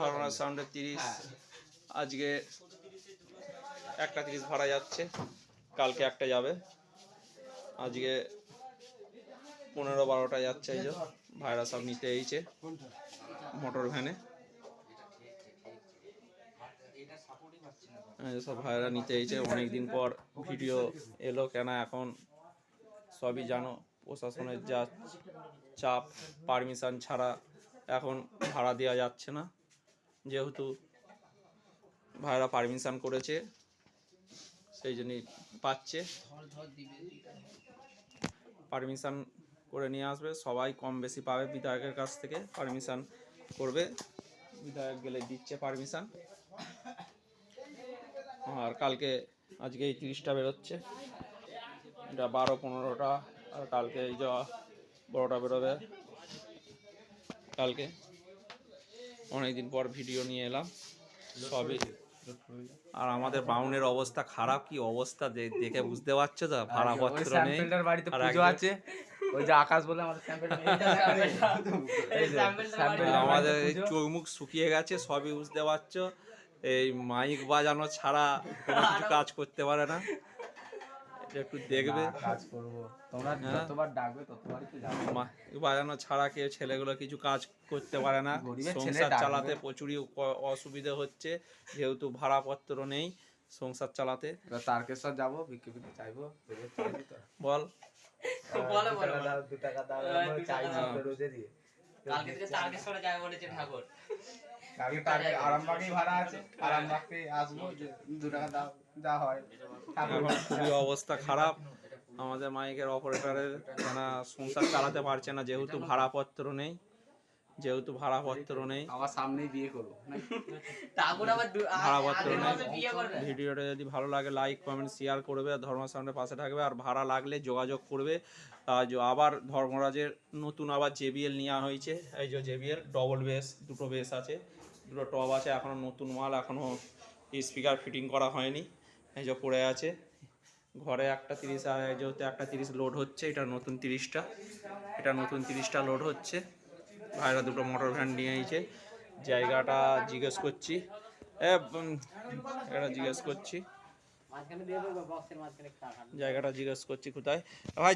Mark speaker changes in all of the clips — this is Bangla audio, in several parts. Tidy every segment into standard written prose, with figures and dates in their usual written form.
Speaker 1: ধর্মরাজ সাউন্ডের 30 আজকে একটা 30 ভাড়া যাচ্ছে, কালকে একটা যাবে, আজকে 15-12টা যাচ্ছে। এই যে ভাইরা সব নিতে এইছে মোটর ভ্যানে, সব ভাইরা নিতে এইছে। অনেকদিন পর ভিডিও এলো, কেন এখন সবই জানো প্রশাসনের যা চাপ, পারমিশন ছাড়া এখন ভাড়া দেওয়া যাচ্ছে না। যেহেতু ভাইরা পারমিশন করেছে সেই জন্যই পাচ্ছে। পারমিশন করে নিয়ে আসবে, সবাই কম বেশি পাবে, বিধায়কের কাছ থেকে পারমিশন করবে, বিধায়ক গেলে দিচ্ছে পারমিশন। আর কালকে আজকে এই 30টা বেরোচ্ছে, এটা 12-15টা, আর কালকে এই যা বড়টা বেরোবে কালকে। অনেকদিন পর ভিডিও নিয়ে এলাম সবই। আর আমাদের বাউনের অবস্থা খারাপ, কি অবস্থা দেখে বুঝতে পারছো তো, ভাড়াপত্র নেই।
Speaker 2: বাড়িতে পুজো আছে, ওই যে আকাশ বলে
Speaker 1: আমাদের চোখ মুখ শুকিয়ে গেছে, সবই বুঝতে পারছো। এই মাইক বাজানো ছাড়া কোনো কিছু কাজ করতে পারে না, এটা একটু দেখবে।
Speaker 2: কাজ করব, তোমরা যতবার ডাকবে ততবারই তো যাবো।
Speaker 1: মাইক বাজানো ছাড়া কেউ ছেলেগুলো কিছু কাজ করতে পারে না, সংসার চালাতে প্রচুরই অসুবিধা হচ্ছে, যেহেতু ভাড়াপত্র নেই সংসার চালাতে।
Speaker 2: তারকেশ্বর যাবো, বিক্রি চাইবো,
Speaker 1: বল
Speaker 3: বলো
Speaker 2: 2 টাকা দাও চাইছি রোজে দিয়ে।
Speaker 3: কালকে থেকে তারকেশ্বরে যাবে বলেছে ঠাকুর।
Speaker 2: কালকে আরামবাগেই ভাড়া আছে, আরামবাগকে আসবো, 2 টাকা দাও যা হয়।
Speaker 1: এখন খুবই অবস্থা খারাপ আমাদের মাইকের অপারেটরের, কেন সংসার চালাতে পারছে না, যেহেতু ভাড়াপত্র নেই।
Speaker 2: আমার সামনেই বিয়ে করবো,
Speaker 3: ঠাকুর আবার
Speaker 1: ভাড়াপত্র নেই।
Speaker 3: বিয়ে করবে।
Speaker 1: ভিডিওটা যদি ভালো লাগে লাইক কমেন্ট শেয়ার করবে, ধর্ম সাউন্ডের পাশে থাকবে। আর ভাড়া লাগলে যোগাযোগ করবে। আবার ধর্মরাজের নতুন আবার JBL নেওয়া হয়েছে, এই যে JBL ডবল বেস, দুটো বেস আছে, দুটো টপ আছে, এখনও নতুন মাল, এখনও স্পিকার ফিটিং করা হয়নি, এই যে পড়ে আছে ঘরে। একটা 30 যেহেতু একটা 30 লোড হচ্ছে, এটা নতুন 30টা লোড হচ্ছে। ভাইরা দুটো মোটর ভ্যান নিয়ে এসেছে। জায়গাটা জিজ্ঞেস করছি, কোথায় ভাই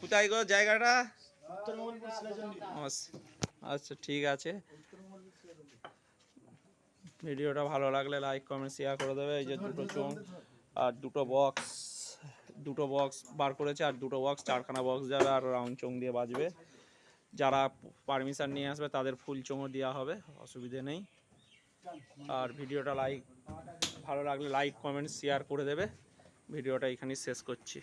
Speaker 1: কোথায় গো জায়গাটা? আচ্ছা ঠিক আছে, ভিডিওটা ভালো লাগলে লাইক কমেন্ট শেয়ার করে দেবে। এই যে দুটো চোঙ আর দুটো বক্স বার করেছে, আর দুটো বক্স, 4খানা বক্স যাবে, আর রাউন্ড চোঙ দিয়ে বাজবে। যারা পারমিশন নিয়ে আসবে তাদের ফুল চোঙও দেওয়া হবে, অসুবিধে নেই। আর ভিডিওটা ভালো লাগলে লাইক কমেন্ট শেয়ার করে দেবে। ভিডিওটা এখানেই শেষ করছি।